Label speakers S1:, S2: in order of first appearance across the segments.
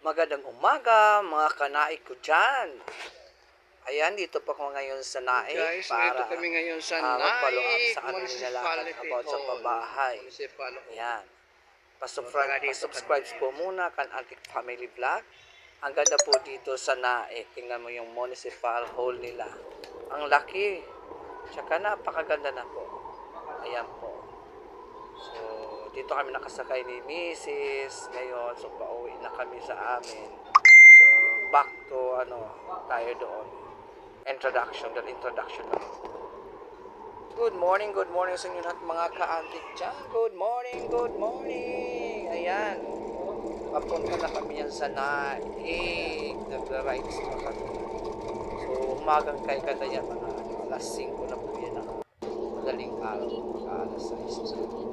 S1: Magandang umaga mga kanaik ko dyan. Ayan, dito pa ko ngayon sa Naik
S2: Guys,
S1: para
S2: dito kami ngayon sa
S1: mag-follow up
S2: Naik
S1: sa aming nilakad
S2: Municipality
S1: about sa
S2: Hall.
S1: pabahay.
S2: Municipal Hall.
S1: Ayan.
S2: tara dito
S1: Pasubscribe
S2: kami.
S1: po muna kan Antique Family Vlog. Ang ganda po dito sa Naik. Tingnan mo yung municipal hall nila. Ang laki. Tsaka napakaganda na po. Ayan po. So, dito kami nakasakay ni Mrs. Ngayon, so pauwi na kami sa amin. So, back to tayo doon. Introduction lang. Good morning sa inyo lahat mga ka-antik dyan. Good morning. Ayan. Papunta na kami yan sa Naik. Nagra-rides na kami. So, umagang kay kada yan. Mga alas 5 na po yan ang madaling araw. Alas 6 na.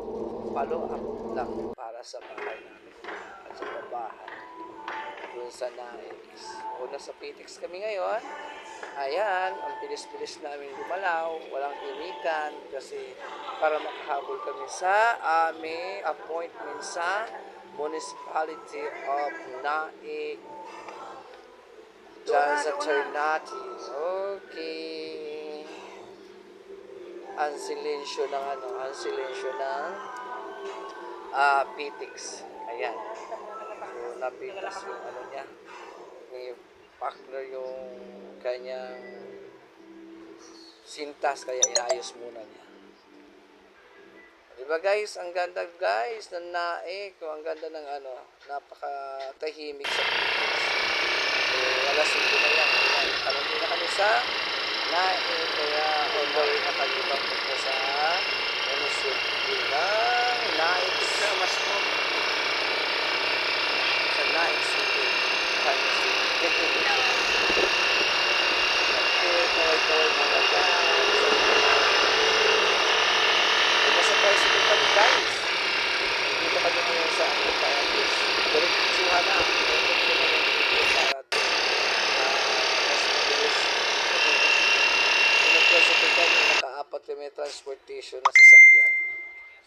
S1: Follow up lang para sa bahay namin at sa babahay doon sa Naik. Una sa Pitex kami ngayon. Ayan, ang bilis-bilis namin gumalaw, walang initan kasi para makahabol kami sa aming appointment sa Municipality of Naik dyan sa Ternate. Okay. Ang silensyo ng Pitex. Ayan. So, napitas yung niya. May partner yung kanyang sintas kaya inayos muna niya. Diba guys? Ang ganda guys ng Naik. Ang ganda ng napakatahimik sa Pitex. So, alas 5 na yan. Kalandi na kami sa Naik. Kaya on the way na kami papunta sa munisipyo ng Naik. Sa Naik City. Okay, mga guys. Nasa tricycle kami guys. Dito kami ngayon sa Payatis. Diretsuhan na. Mas mabilis. Nag-tricycle kami. Naka-apat kami transportation na sasakyan.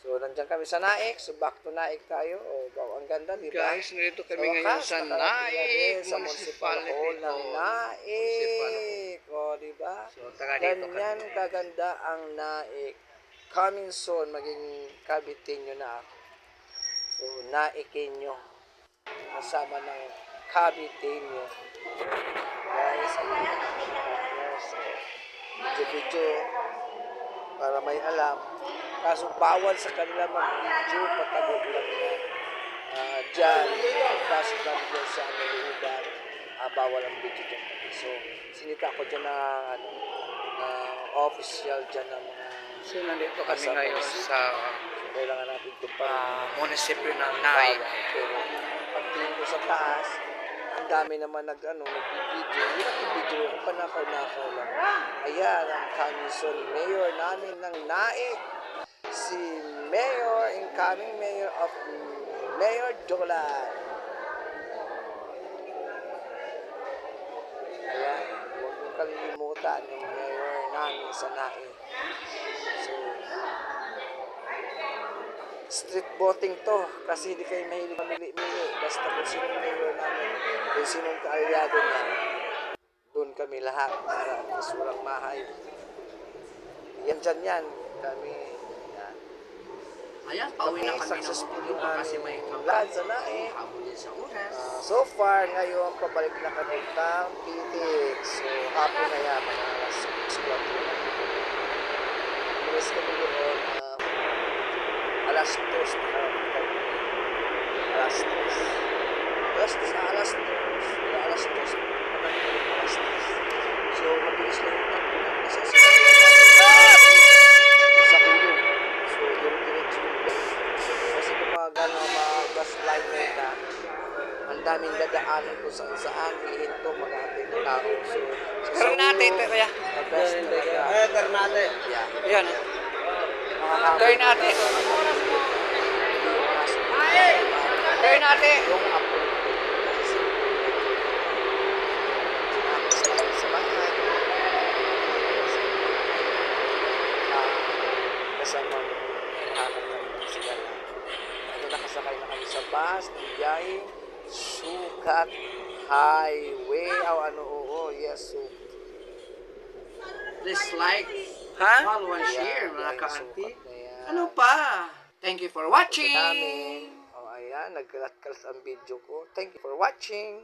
S1: So, nandiyan kami sa Naik. So, back to Naik tayo. Wow, ang ganda, di ba?
S2: Guys, nandito kami ngayon sa Naik
S1: sa Municipal Hall ng Naik. O, di ba?
S2: So, tara dito
S1: Ganyan
S2: kami.
S1: kaganda ang Naik. Coming soon, maging Caviteño na ako. So, Naikenyo. Kasama ng Caviteño. Guys, video para may alam. Kaso bawal sa kanila mag-video, patagod lang yan. Diyan, pasok namin dyan sa lugar, bawal ang video dyan. So, sinita ko dyan na official dyan ng mga...
S2: So, nandito kami ngayon sa
S1: kailangan natin ito
S2: munisipyo ng Naik.
S1: Pero pagtingin ko sa taas, ang dami naman nag-video. Hindi nag-video, panakaw-nakaw lang. Ayan, ang Kamison Mayor namin ng Naik. Si incoming Mayor of Mayor Dolan. Ayan, huwag mong kalimutan yung Mayor namin sa Naik. So, street voting to kasi hindi kayo mahilig mamili-mili. Basta kung sinong Mayor namin, kung sinong kaalyado niya, doon kami lahat para masurang mahay. Yan dyan yan. Kami, yan.
S2: Ayan, pauwi na kami
S1: successful
S2: ng
S1: yung
S2: kasi may
S1: lahat sa Naik.
S2: habulin sa oras.
S1: So far, ngayon, pabalik na kami ng Pitex. So, hapon na yan, mga alas 6 o'clock na kami. Umalis kami doon, alas 2 na kami. Alas 2. Alas 2. So, mabilis lang yung takbo na nasasakyan natin sa kulong. So, diretso kasi kung mga bus liner na, ang daming dadaanan kung saan ihinto mag-aantay ng tao. So,
S2: Ternate, kaya.
S1: the best talaga.
S2: Ternate.
S1: Yeah.
S2: Ayan.
S1: Ternate.
S2: Ternate.
S1: Yung apple. Kasi sinapos namin sa bahay. Kasama yung hanap namin sila na nakasakay na kami sa bus ng biyaheng Subo. Shortcut highway. Yes. So,
S2: Please like,
S1: ha?
S2: follow, and
S1: Ayan,
S2: share mga
S1: yung
S2: ka-auntie.
S1: sukat na yan.
S2: Ano pa? Thank you for watching!
S1: Namin. Ayan, nagkalat-kalat ang video ko. Thank you for watching.